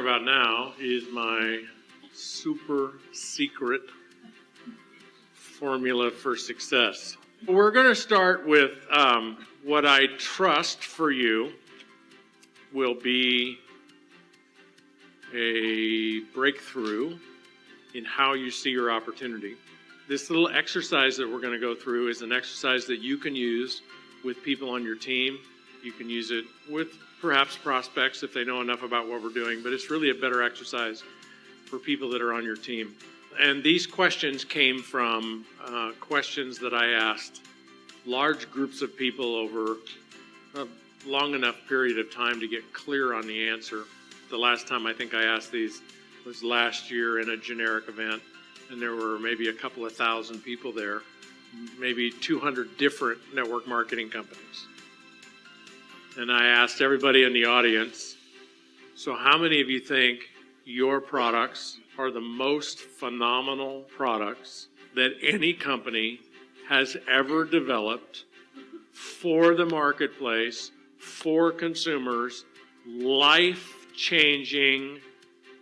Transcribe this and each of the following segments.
about now is my super secret formula for success. We're going to start with what I trust for you will be a breakthrough in how you see your opportunity. This little exercise that we're going to go through is an exercise that you can use with people on your team. You can use it with perhaps prospects if they know enough about what we're doing, but it's really a better exercise for people that are on your team. And these questions came from questions that I asked large groups of people over a long enough period of time to get clear on the answer. The last time I think I asked these was last year in a generic event, and there were maybe a couple of thousand people there, maybe 200 different network marketing companies. And I asked everybody in the audience, so how many of you think your products are the most phenomenal products that any company has ever developed for the marketplace, for consumers, life-changing,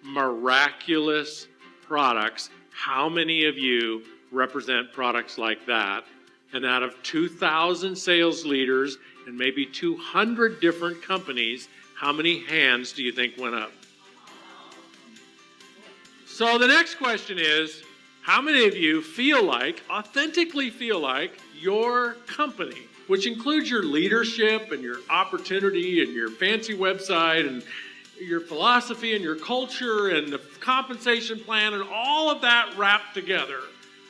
miraculous products? How many of you represent products like that? And out of 2,000 sales leaders and maybe 200 different companies, how many hands do you think went up? So the next question is, how many of you feel like, authentically feel like, your company, which includes your leadership and your opportunity and your fancy website and your philosophy and your culture and the compensation plan and all of that wrapped together,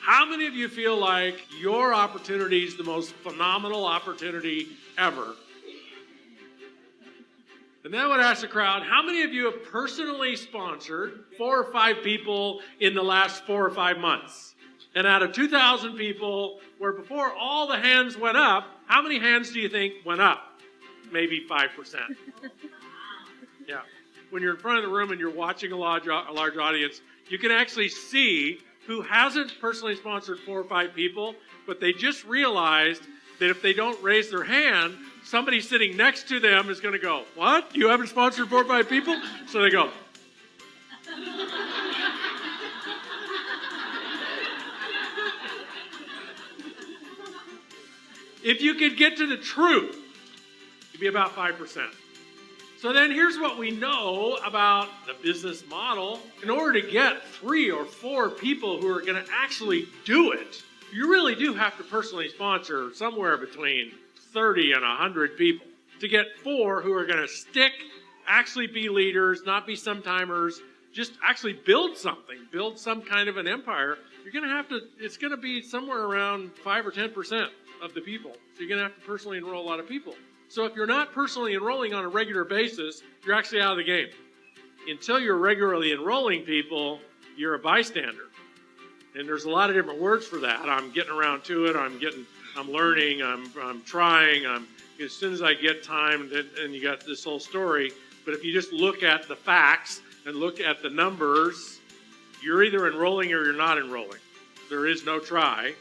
how many of you feel like your opportunity is the most phenomenal opportunity ever? And then I would ask the crowd, how many of you have personally sponsored 4 or 5 people in the last 4 or 5 months? And out of 2,000 people, where before all the hands went up, how many hands do you think went up? Maybe 5%. Yeah. When you're in front of the room and you're watching a large audience, you can actually see who hasn't personally sponsored 4 or 5 people, but they just realized that if they don't raise their hand, somebody sitting next to them is going to go, what? You haven't sponsored 4 or 5 people? So they go. If you could get to the truth, it'd be about 5%. So then here's what we know about the business model. In order to get 3 or 4 people who are going to actually do it, you really do have to personally sponsor somewhere between 30 and 100 people. To get 4 who are going to stick, actually be leaders, not be some-timers, just actually build something, build some kind of an empire, you're going to have to, it's going to be somewhere around 5 or 10% of the people. So you're going to have to personally enroll a lot of people. So if you're not personally enrolling on a regular basis, you're actually out of the game. Until you're regularly enrolling people, you're a bystander. And there's a lot of different words for that. I'm getting around to it. I'm learning. I'm trying. As soon as I get time, and you got this whole story. But if you just look at the facts and look at the numbers, you're either enrolling or you're not enrolling. There is no try.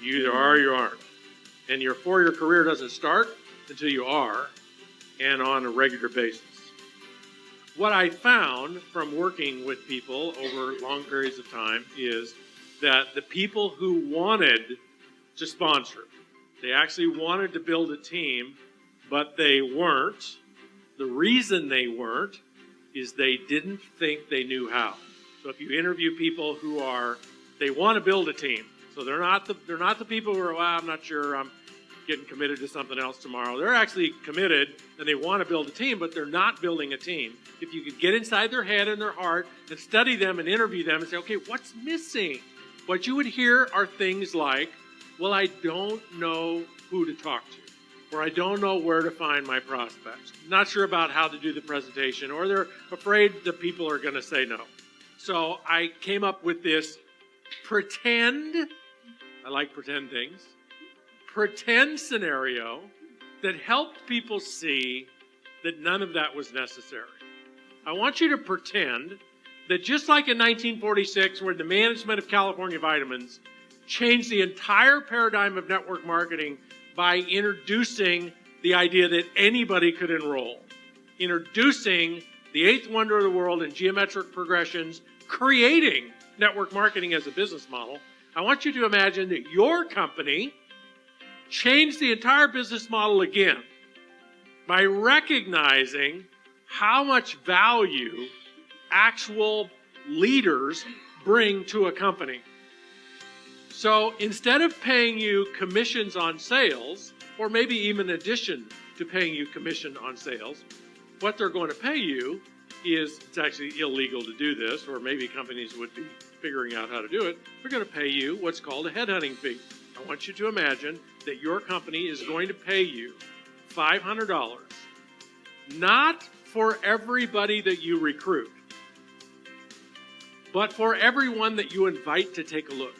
You either are or you aren't. And your 4-year career doesn't start until you are, and on a regular basis. What I found from working with people over long periods of time is that the people who wanted to sponsor, they actually wanted to build a team, but they weren't. The reason they weren't is they didn't think they knew how. So if you interview people who they want to build a team, so they're not the people who are, well, I'm not sure, I'm getting committed to something else tomorrow. They're actually committed and they want to build a team, but they're not building a team. If you could get inside their head and their heart and study them and interview them and say, okay, what's missing? What you would hear are things like, well, I don't know who to talk to, or I don't know where to find my prospects. Not sure about how to do the presentation, or they're afraid that people are going to say no. So I came up with this pretend, I like pretend things, pretend scenario that helped people see that none of that was necessary. I want you to pretend that just like in 1946, where the management of California Vitamins changed the entire paradigm of network marketing by introducing the idea that anybody could enroll, introducing the eighth wonder of the world in geometric progressions, creating network marketing as a business model, I want you to imagine that your company changed the entire business model again by recognizing how much value actual leaders bring to a company. So instead of paying you commissions on sales, or maybe even in addition to paying you commission on sales, what they're going to pay you is, it's actually illegal to do this, or maybe companies would be figuring out how to do it. They're going to pay you what's called a headhunting fee. I want you to imagine that your company is going to pay you $500, not for everybody that you recruit, but for everyone that you invite to take a look.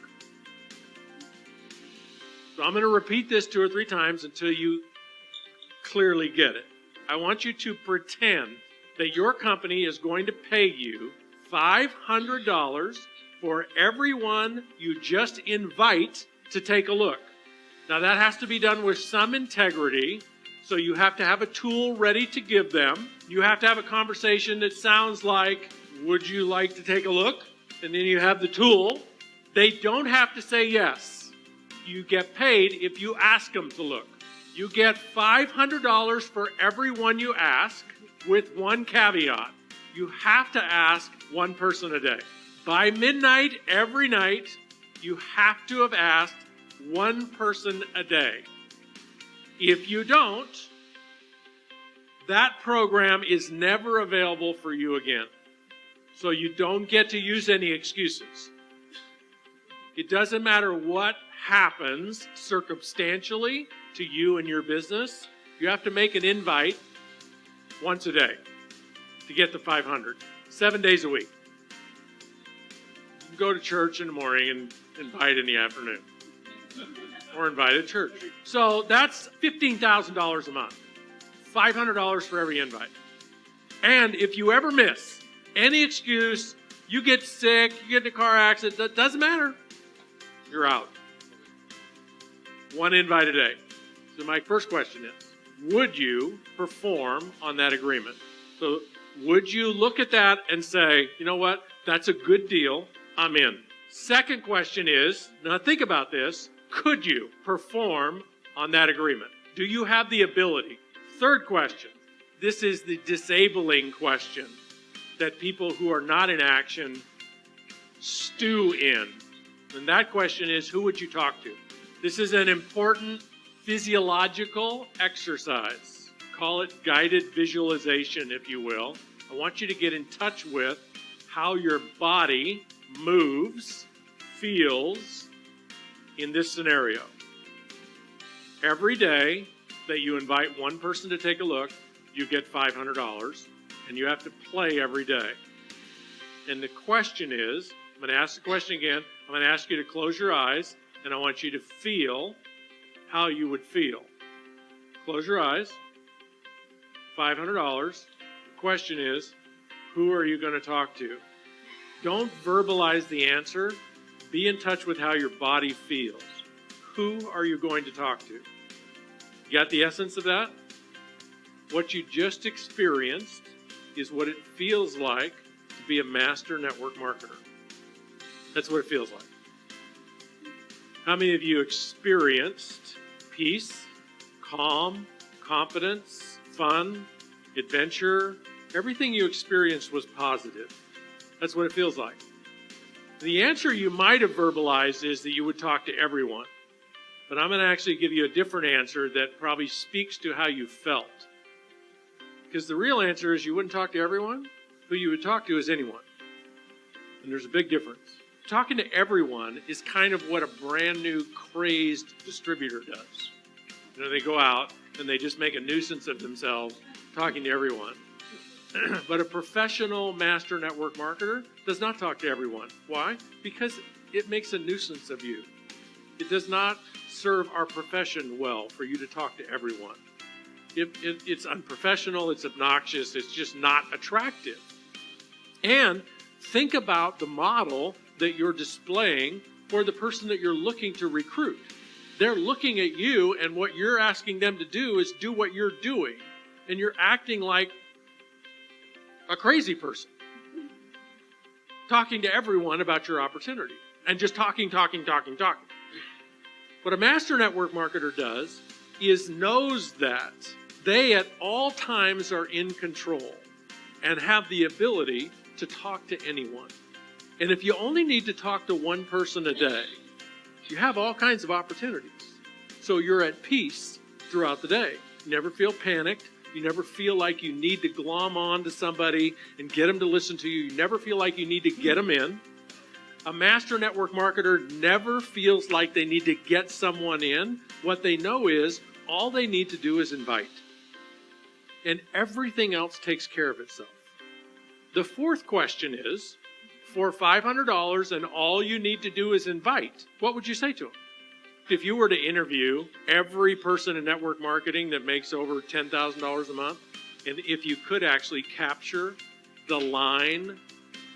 So I'm going to repeat this 2 or 3 times until you clearly get it. I want you to pretend that your company is going to pay you $500 for everyone you just invite to take a look. Now that has to be done with some integrity, so you have to have a tool ready to give them. You have to have a conversation that sounds like, would you like to take a look? And then you have the tool. They don't have to say yes. You get paid if you ask them to look. You get $500 for everyone you ask, with one caveat. You have to ask one person a day. By midnight every night, you have to have asked one person a day. If you don't, that program is never available for you again. So you don't get to use any excuses. It doesn't matter what happens circumstantially to you and your business. You have to make an invite once a day to get the 500, 7 days a week. You can go to church in the morning and invite in the afternoon, or invite at church. So that's $15,000 a month, $500 for every invite. And if you ever miss any excuse, you get sick, you get in a car accident, that doesn't matter. You're out. One invite a day. So my first question is, would you perform on that agreement? So would you look at that and say, you know what, that's a good deal, I'm in. Second question is, now think about this, could you perform on that agreement? Do you have the ability? Third question, this is the disabling question that people who are not in action stew in. And that question is, who would you talk to? This is an important physiological exercise. Call it guided visualization, if you will. I want you to get in touch with how your body moves, feels in this scenario. Every day that you invite one person to take a look, you get $500, and you have to play every day. And the question is, I'm going to ask the question again. I'm going to ask you to close your eyes, and I want you to feel how you would feel. Close your eyes. $500. The question is, who are you going to talk to? Don't verbalize the answer. Be in touch with how your body feels. Who are you going to talk to? You got the essence of that? What you just experienced is what it feels like to be a master network marketer. That's what it feels like. How many of you experienced peace, calm, confidence, fun, adventure? Everything you experienced was positive. That's what it feels like. The answer you might have verbalized is that you would talk to everyone. But I'm going to actually give you a different answer that probably speaks to how you felt. Because the real answer is you wouldn't talk to everyone. Who you would talk to is anyone. And there's a big difference. Talking to everyone is kind of what a brand new crazed distributor does. You know, they go out and they just make a nuisance of themselves talking to everyone. But a professional master network marketer does not talk to everyone. Why? Because it makes a nuisance of you. It does not serve our profession well for you to talk to everyone. It's unprofessional, it's obnoxious, it's just not attractive. And think about the model that you're displaying for the person that you're looking to recruit. They're looking at you, and what you're asking them to do is do what you're doing. And you're acting like a crazy person, talking to everyone about your opportunity and just talking. What a master network marketer does is knows that they at all times are in control and have the ability to talk to anyone. And if you only need to talk to one person a day, you have all kinds of opportunities. So you're at peace throughout the day. You never feel panicked. You never feel like you need to glom on to somebody and get them to listen to you. You never feel like you need to get them in. A master network marketer never feels like they need to get someone in. What they know is all they need to do is invite. And everything else takes care of itself. The fourth question is, for $500 and all you need to do is invite, what would you say to them? If you were to interview every person in network marketing that makes over $10,000 a month, and if you could actually capture the line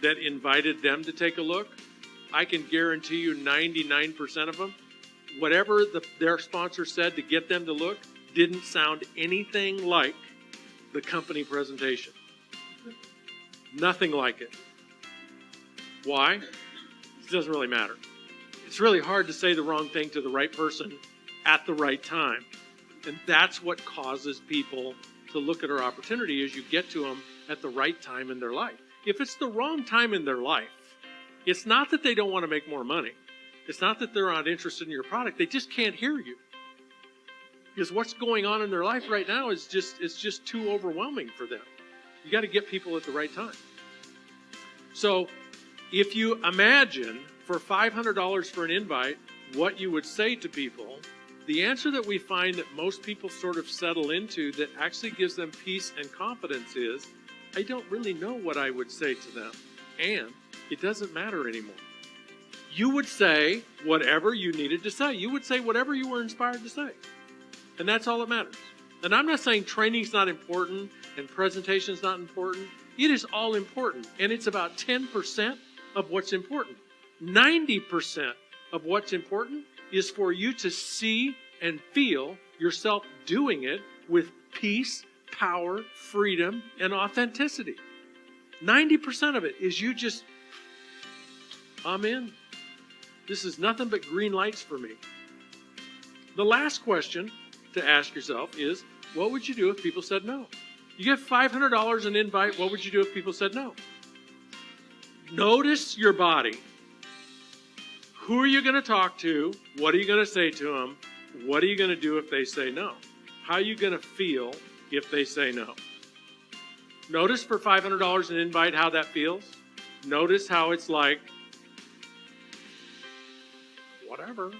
that invited them to take a look, I can guarantee you 99% of them, whatever their sponsor said to get them to look, didn't sound anything like the company presentation. Nothing like it. Why? It doesn't really matter. It's really hard to say the wrong thing to the right person at the right time. And that's what causes people to look at our opportunity as you get to them at the right time in their life. If it's the wrong time in their life, it's not that they don't want to make more money. It's not that they're not interested in your product. They just can't hear you. Because what's going on in their life right now is just too overwhelming for them. You got to get people at the right time. So if you imagine for $500 for an invite, what you would say to people, the answer that we find that most people sort of settle into that actually gives them peace and confidence is, I don't really know what I would say to them. And it doesn't matter anymore. You would say whatever you needed to say. You would say whatever you were inspired to say. And that's all that matters. And I'm not saying training's not important and presentation's not important. It is all important. And it's about 10% of what's important. 90% of what's important is for you to see and feel yourself doing it with peace, power, freedom, and authenticity. 90% of it is you just, I'm in. This is nothing but green lights for me. The last question to ask yourself is, what would you do if people said no? You get $500 an invite, what would you do if people said no? Notice your body. Who are you going to talk to? What are you going to say to them? What are you going to do if they say no? How are you going to feel if they say no? Notice for $500 an invite how that feels. Notice how it's like, whatever.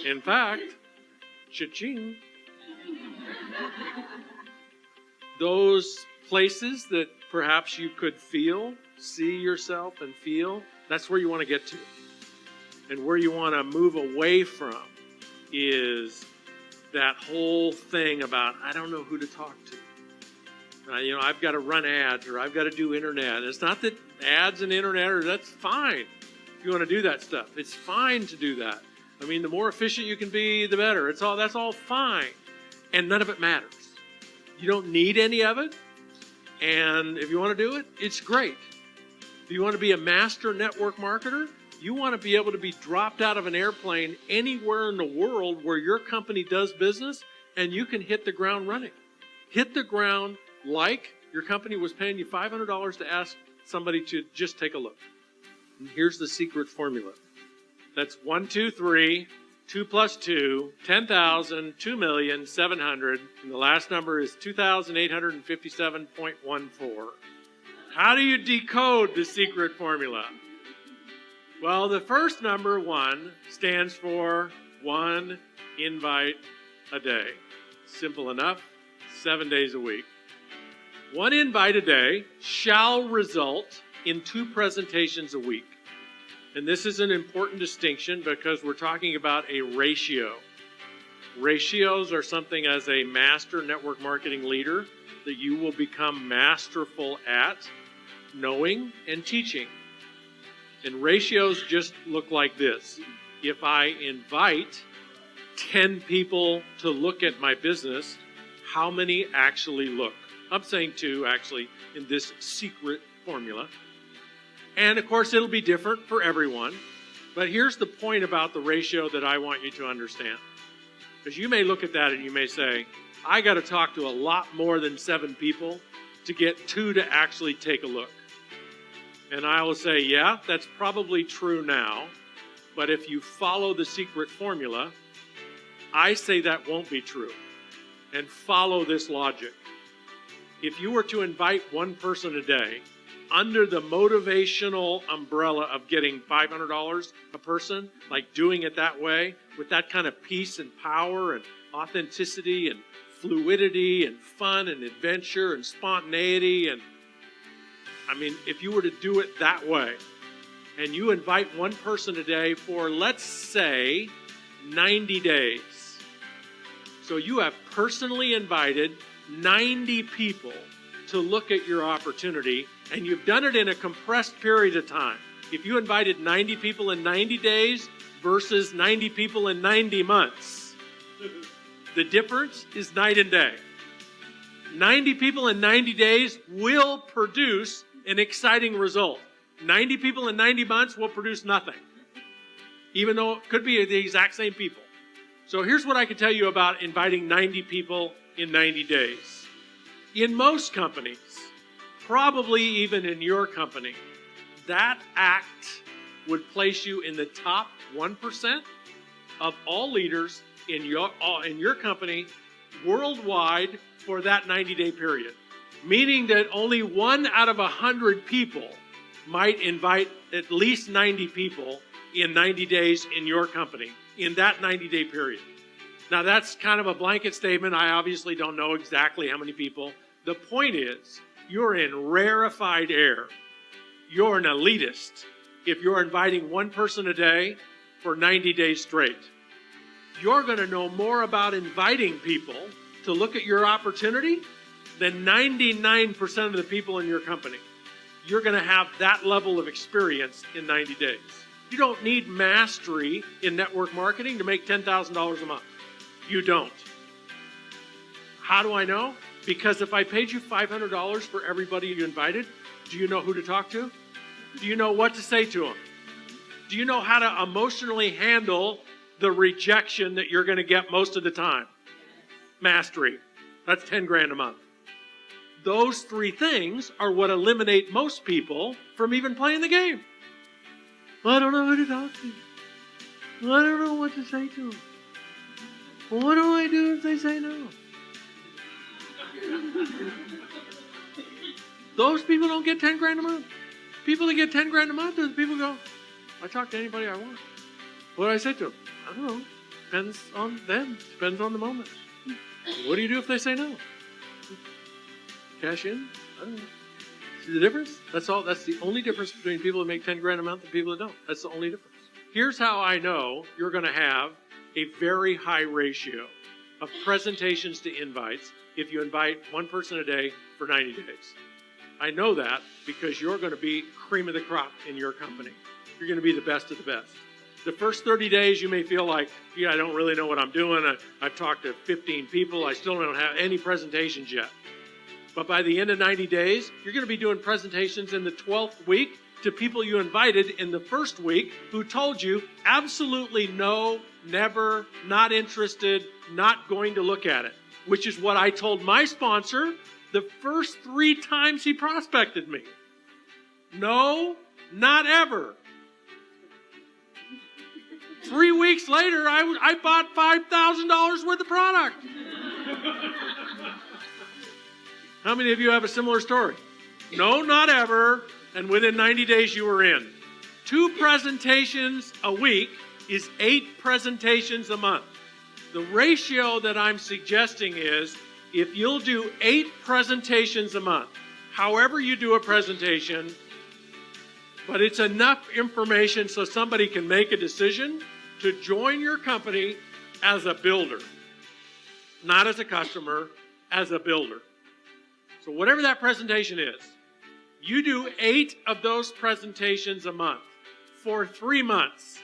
In fact, cha-ching. Those places that perhaps you could feel, see yourself and feel, that's where you want to get to. And where you want to move away from is that whole thing about, I don't know who to talk to. I've got to run ads or I've got to do internet. And it's not that ads and internet that's fine if you want to do that stuff. It's fine to do that. I mean, the more efficient you can be, the better. That's all fine. And none of it matters. You don't need any of it. And if you want to do it, it's great. If you want to be a master network marketer, you want to be able to be dropped out of an airplane anywhere in the world where your company does business and you can hit the ground running. Hit the ground like your company was paying you $500 to ask somebody to just take a look. And here's the secret formula. That's 1, 2, 3, 2 plus 2, 10,000, 2,700,000, and the last number is 2,857.14. How do you decode the secret formula? Well, the first number, 1, stands for 1 invite a day. Simple enough, 7 days a week. 1 invite a day shall result in 2 presentations a week. And this is an important distinction because we're talking about a ratio. Ratios are something as a master network marketing leader that you will become masterful at knowing and teaching. And ratios just look like this. If I invite 10 people to look at my business, how many actually look? I'm saying 2, actually, in this secret formula. And, of course, it'll be different for everyone. But here's the point about the ratio that I want you to understand. Because you may look at that and you may say, I got to talk to a lot more than 7 people to get 2 to actually take a look. And I will say, yeah, that's probably true now. But if you follow the secret formula, I say that won't be true. And follow this logic. If you were to invite 1 person a day under the motivational umbrella of getting $500 a person, like doing it that way, with that kind of peace and power and authenticity and fluidity and fun and adventure and spontaneity, and I mean, if you were to do it that way, and you invite 1 person a day for, let's say, 90 days. So you have personally invited 90 people to look at your opportunity, and you've done it in a compressed period of time. If you invited 90 people in 90 days versus 90 people in 90 months, the difference is night and day. 90 people in 90 days will produce an exciting result. 90 people in 90 months will produce nothing, even though it could be the exact same people. So here's what I can tell you about inviting 90 people in 90 days. In most companies, probably even in your company, that act would place you in the top 1% of all leaders in your company worldwide for that 90-day period. Meaning that only 1 out of 100 people might invite at least 90 people in 90 days in your company, in that 90-day period. Now, that's kind of a blanket statement. I obviously don't know exactly how many people. The point is, you're in rarefied air. You're an elitist if you're inviting 1 person a day for 90 days straight. You're going to know more about inviting people to look at your opportunity than 99% of the people in your company. You're going to have that level of experience in 90 days. You don't need mastery in network marketing to make $10,000 a month. You don't. How do I know? Because if I paid you $500 for everybody you invited, do you know who to talk to? Do you know what to say to them? Do you know how to emotionally handle the rejection that you're going to get most of the time? Mastery. That's 10 grand a month. Those 3 things are what eliminate most people from even playing the game. I don't know who to talk to. I don't know what to say to them. What do I do if they say no? Those people don't get 10 grand a month. People that get 10 grand a month are the people who go, I talk to anybody I want. What do I say to them? I don't know. Depends on them. Depends on the moment. What do you do if they say no? Cash in? I don't know. See the difference? That's all. That's the only difference between people that make 10 grand a month and people that don't. That's the only difference. Here's how I know you're going to have a very high ratio of presentations to invites if you invite 1 person a day for 90 days. I know that because you're going to be cream of the crop in your company. You're going to be the best of the best. The first 30 days, you may feel like, I don't really know what I'm doing. I've talked to 15 people. I still don't have any presentations yet. But by the end of 90 days, you're going to be doing presentations in the 12th week to people you invited in the first week who told you absolutely no, never, not interested, not going to look at it, which is what I told my sponsor the first 3 times he prospected me. No, not ever. 3 weeks later, I bought $5,000 worth of product. How many of you have a similar story? No, not ever. And within 90 days, you were in. 2 presentations a week is 8 presentations a month. The ratio that I'm suggesting is if you'll do 8 presentations a month, however you do a presentation, but it's enough information so somebody can make a decision to join your company as a builder, not as a customer, as a builder. So whatever that presentation is, you do 8 of those presentations a month for 3 months.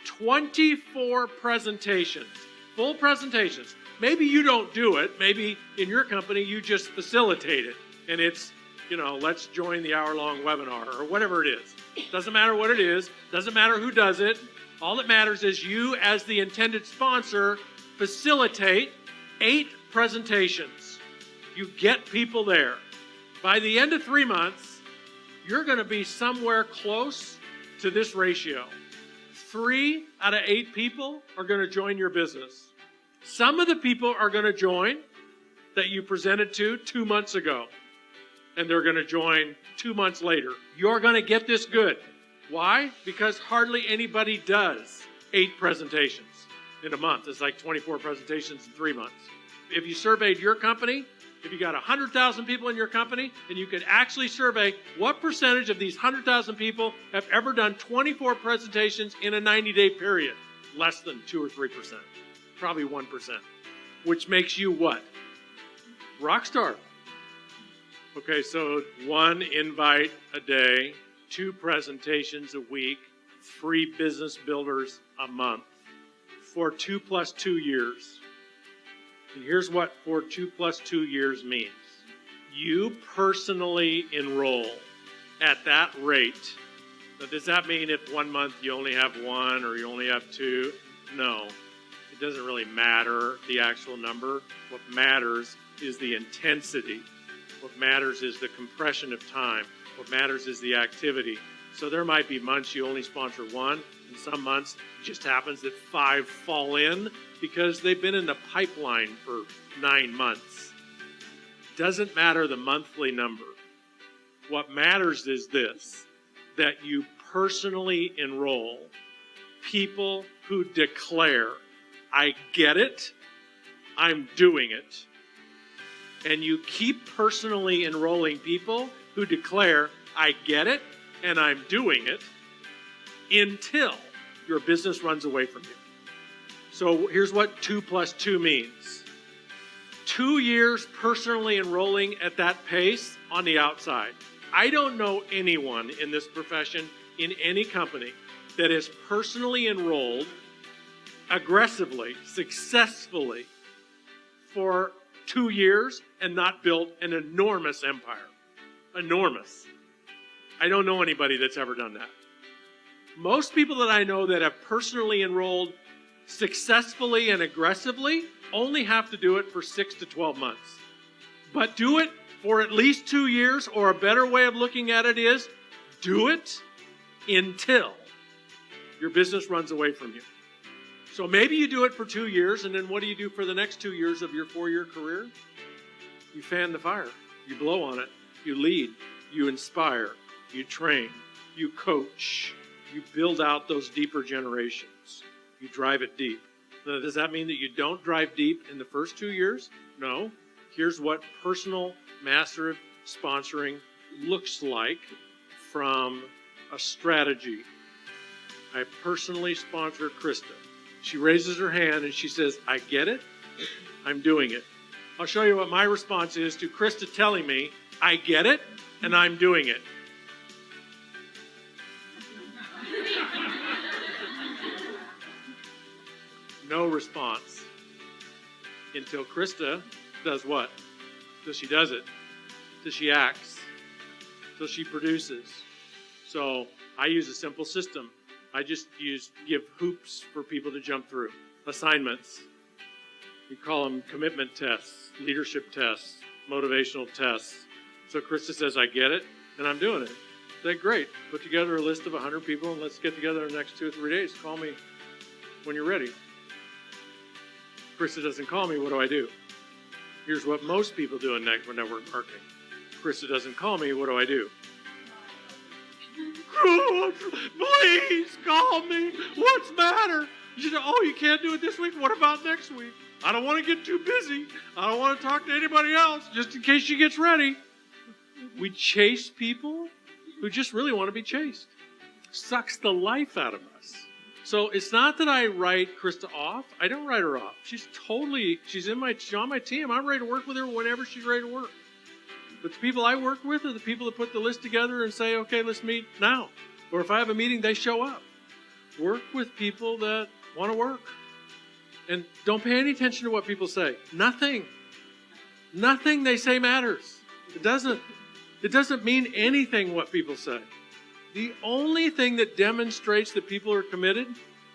24 presentations, full presentations, Maybe you don't do it. Maybe in your company you just facilitate it. And it's, let's join the hour-long webinar or whatever it is. Doesn't matter what it is. Doesn't matter who does it. All that matters is you, as the intended sponsor, facilitate 8 presentations. You get people there. By the end of 3 months, you're going to be somewhere close to this ratio. 3 out of 8 people are going to join your business. Some of the people are going to join that you presented to 2 months ago, and they're going to join 2 months later. You're going to get this good. Why? Because hardly anybody does 8 presentations in a month. It's like 24 presentations in 3 months. If you surveyed your company, if you got 100,000 people in your company, and you could actually survey what percentage of these 100,000 people have ever done 24 presentations in a 90-day period, less than 2 or 3%, probably 1%, which makes you what? Rockstar. Okay, so 1 invite a day, 2 presentations a week, 3 business builders a month for 2 plus 2 years. And here's what for 2 plus 2 years means. You personally enroll at that rate. Now, does that mean if 1 month you only have 1 or you only have 2? No. It doesn't really matter the actual number. What matters is the intensity. What matters is the compression of time. What matters is the activity. So there might be months you only sponsor 1, and some months it just happens that 5 fall in because they've been in the pipeline for 9 months. Doesn't matter the monthly number. What matters is this, that you personally enroll people who declare, I get it, I'm doing it. And you keep personally enrolling people who declare, I get it, and I'm doing it, until your business runs away from you. So here's what 2 plus 2 means. 2 years personally enrolling at that pace on the outside. I don't know anyone in this profession, in any company, that is personally enrolled aggressively, successfully for 2 years and not built an enormous empire. Enormous. I don't know anybody that's ever done that. Most people that I know that have personally enrolled successfully and aggressively only have to do it for 6 to 12 months. But do it for at least 2 years, or a better way of looking at it is, do it until your business runs away from you. So maybe you do it for 2 years, and then what do you do for the next 2 years of your 4-year career? You fan the fire. You blow on it. You lead. You inspire. You train. You coach. You build out those deeper generations. You drive it deep. Now, does that mean that you don't drive deep in the first 2 years? No. Here's what personal master sponsoring looks like from a strategy. I personally sponsor Krista. She raises her hand and she says, I get it, I'm doing it. I'll show you what my response is to Krista telling me, I get it, and I'm doing it. No response. Until Krista does what? Till she does it. Till she acts. Till she produces. So I use a simple system. I just give hoops for people to jump through. Assignments. We call them commitment tests, leadership tests, motivational tests. So Krista says, I get it, and I'm doing it. I say, great. Put together a list of 100 people, and let's get together in the next 2 or 3 days. Call me when you're ready. Krista doesn't call me, what do? Here's what most people do in network marketing. Krista doesn't call me, what do? Please call me. What's the matter? She said, oh, you can't do it this week? What about next week? I don't want to get too busy. I don't want to talk to anybody else, just in case she gets ready. We chase people who just really want to be chased. Sucks the life out of us. So it's not that I write Krista off. I don't write her off. She's on my team. I'm ready to work with her whenever she's ready to work. But the people I work with are the people that put the list together and say, okay, let's meet now. Or if I have a meeting, they show up. Work with people that want to work. And don't pay any attention to what people say. Nothing they say matters. It doesn't mean anything what people say. The only thing that demonstrates that people are committed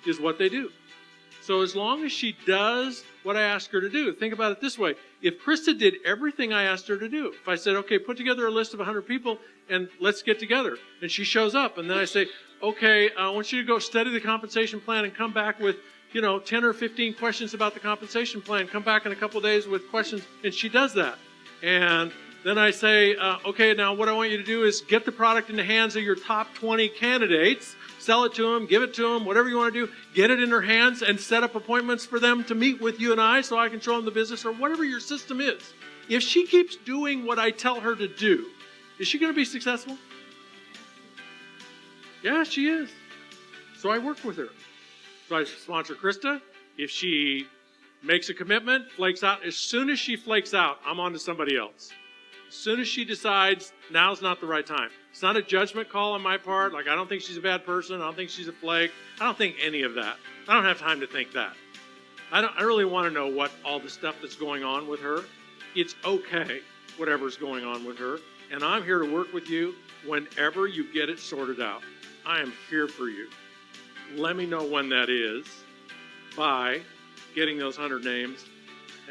is what they do. So as long as she does what I ask her to do, think about it this way. If Krista did everything I asked her to do, if I said, okay, put together a list of 100 people and let's get together, and she shows up, and then I say, okay, I want you to go study the compensation plan and come back with 10 or 15 questions about the compensation plan. Come back in a couple days with questions, and she does that. And then I say, okay, now what I want you to do is get the product in the hands of your top 20 candidates, sell it to them, give it to them, whatever you want to do, get it in their hands and set up appointments for them to meet with you and I so I can show them the business or whatever your system is. If she keeps doing what I tell her to do, is she going to be successful? Yeah, she is. So I work with her. So I sponsor Krista. If she makes a commitment, flakes out, as soon as she flakes out, I'm on to somebody else. As soon as she decides now's not the right time. It's not a judgment call on my part. Like, I don't think she's a bad person. I don't think she's a flake. I don't think any of that. I don't have time to think that. I really want to know what all the stuff that's going on with her. It's okay, whatever's going on with her. And I'm here to work with you whenever you get it sorted out. I am here for you. Let me know when that is by getting those 100 names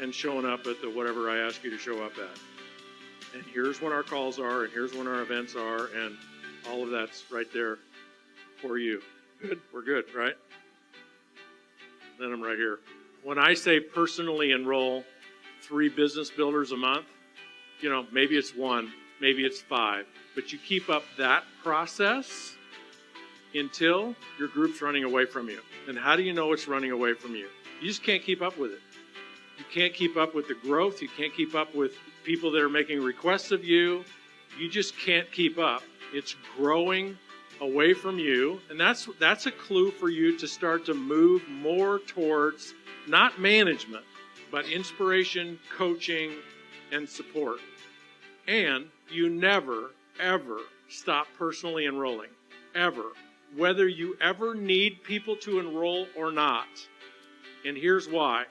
and showing up at the whatever I ask you to show up at. And here's when our calls are, and here's when our events are, and all of that's right there for you. Good? We're good, right? Then I'm right here. When I say personally enroll 3 business builders a month, maybe it's 1, maybe it's 5, but you keep up that process until your group's running away from you. And how do you know it's running away from you? You just can't keep up with it. You can't keep up with the growth. You can't keep up with people that are making requests of you. You just can't keep up. It's growing away from you. And that's a clue for you to start to move more towards not management, but inspiration, coaching, and support. And you never, ever stop personally enrolling. Ever. Whether you ever need people to enroll or not. And here's why.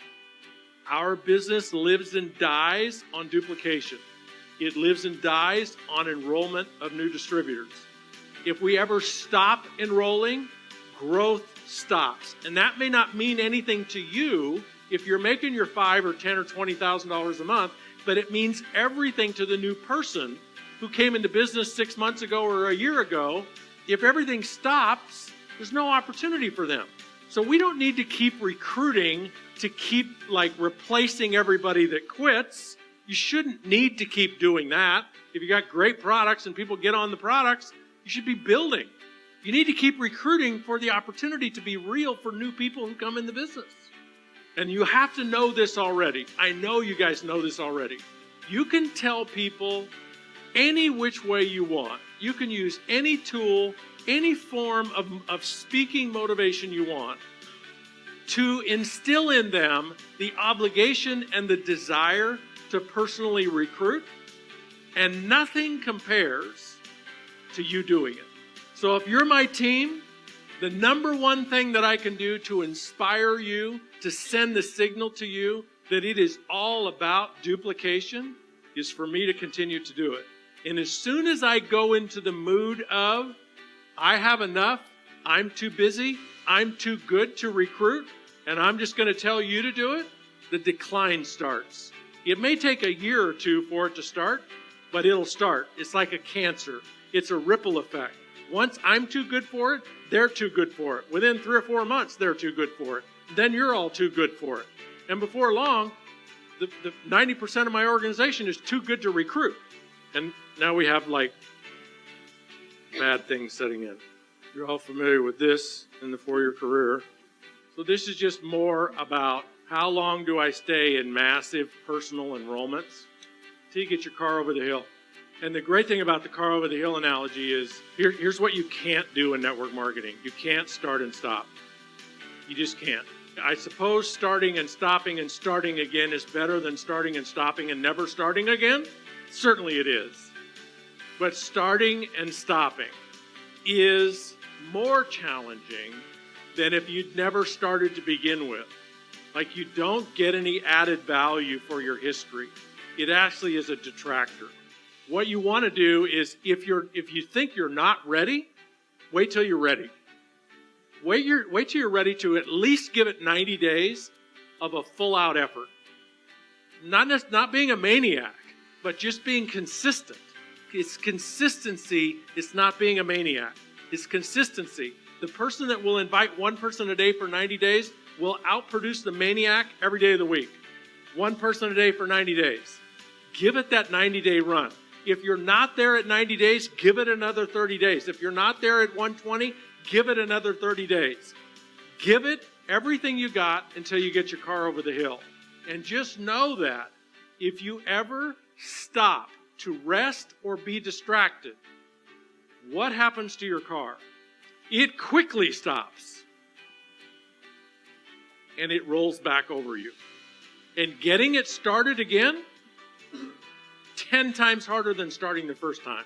Our business lives and dies on duplication. It lives and dies on enrollment of new distributors. If we ever stop enrolling, growth stops. And that may not mean anything to you if you're making your $5,000 or $10,000 or $20,000 a month, but it means everything to the new person who came into business 6 months ago or a year ago. If everything stops, there's no opportunity for them. So we don't need to keep recruiting to keep replacing everybody that quits. You shouldn't need to keep doing that. If you got great products and people get on the products, you should be building. You need to keep recruiting for the opportunity to be real for new people who come in the business. And you have to know this already. I know you guys know this already. You can tell people any which way you want. You can use any tool, any form of speaking motivation you want to instill in them the obligation and the desire to personally recruit, and nothing compares to you doing it. So if you're my team, the number one thing that I can do to inspire you, to send the signal to you that it is all about duplication, is for me to continue to do it. And as soon as I go into the mood of, I have enough, I'm too busy, I'm too good to recruit, and I'm just going to tell you to do it, the decline starts. It may take a year or two for it to start, but it'll start. It's like a cancer. It's a ripple effect. Once I'm too good for it, they're too good for it. Within 3 or 4 months, they're too good for it. Then you're all too good for it. And before long, the 90% of my organization is too good to recruit. And now we have bad things setting in. You're all familiar with this in the 4-year career. So this is just more about how long do I stay in massive personal enrollments till you get your car over the hill. And the great thing about the car over the hill analogy is here's what you can't do in network marketing. You can't start and stop. You just can't. I suppose starting and starting again is better than starting and stopping and never starting again. Certainly it is. But starting and stopping is more challenging than if you'd never started to begin with. Like, you don't get any added value for your history. It actually is a detractor. What you want to do is, if you think you're not ready, wait till you're ready. Wait till you're ready to at least give it 90 days of a full-out effort. Not being a maniac, but just being consistent. It's consistency. It's not being a maniac. It's consistency. The person that will invite one person a day for 90 days will outproduce the maniac every day of the week. One person a day for 90 days. Give it that 90-day run. If you're not there at 90 days, give it another 30 days. If you're not there at 120, give it another 30 days. Give it everything you got until you get your car over the hill. And just know that if you ever stop to rest or be distracted, what happens to your car? It quickly stops. And it rolls back over you. And getting it started again, 10 times harder than starting the first time.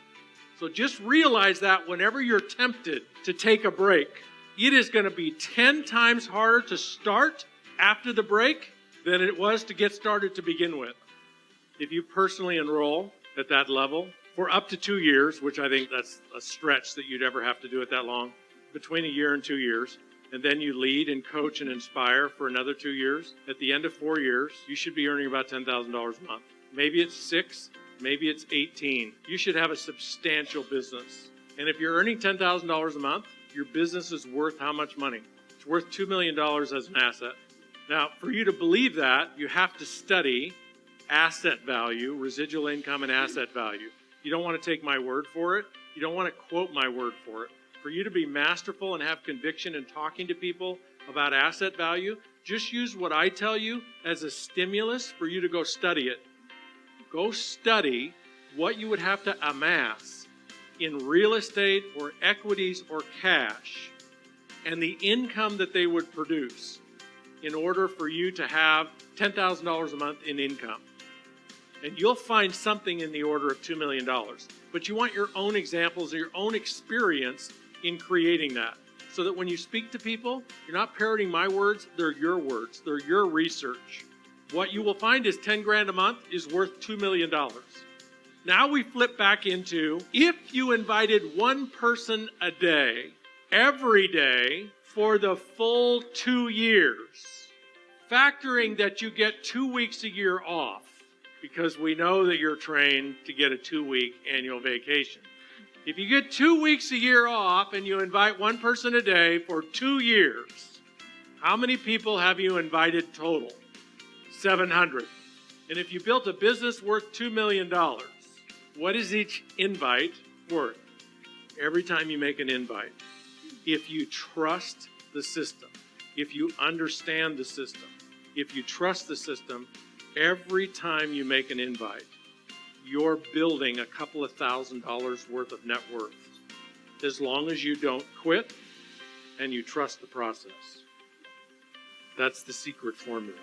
So just realize that whenever you're tempted to take a break, it is going to be 10 times harder to start after the break than it was to get started to begin with. If you personally enroll at that level for up to 2 years, which I think that's a stretch that you'd ever have to do it that long, between a year and 2 years, and then you lead and coach and inspire for another 2 years, at the end of 4 years, you should be earning about $10,000 a month. Maybe it's 6, maybe it's 18. You should have a substantial business. And if you're earning $10,000 a month, your business is worth how much money? It's worth $2 million as an asset. Now, for you to believe that, you have to study asset value, residual income, and asset value. You don't want to take my word for it. You don't want to quote my word for it. For you to be masterful and have conviction in talking to people about asset value, just use what I tell you as a stimulus for you to go study it. Go study what you would have to amass in real estate or equities or cash and the income that they would produce in order for you to have $10,000 a month in income. And you'll find something in the order of $2 million. But you want your own examples or your own experience in creating that. So that when you speak to people, you're not parroting my words, they're your words. They're your research. What you will find is 10 grand a month is worth $2 million. Now we flip back into, if you invited one person a day, every day, for the full 2 years, factoring that you get 2 weeks a year off, because we know that you're trained to get a 2-week annual vacation. If you get 2 weeks a year off and you invite one person a day for 2 years, how many people have you invited total? 700. And if you built a business worth $2 million, what is each invite worth? Every time you make an invite, if you trust the system, if you understand the system, if you trust the system, every time you make an invite, you're building a couple of $1,000s worth of net worth, as long as you don't quit and you trust the process. That's the secret formula.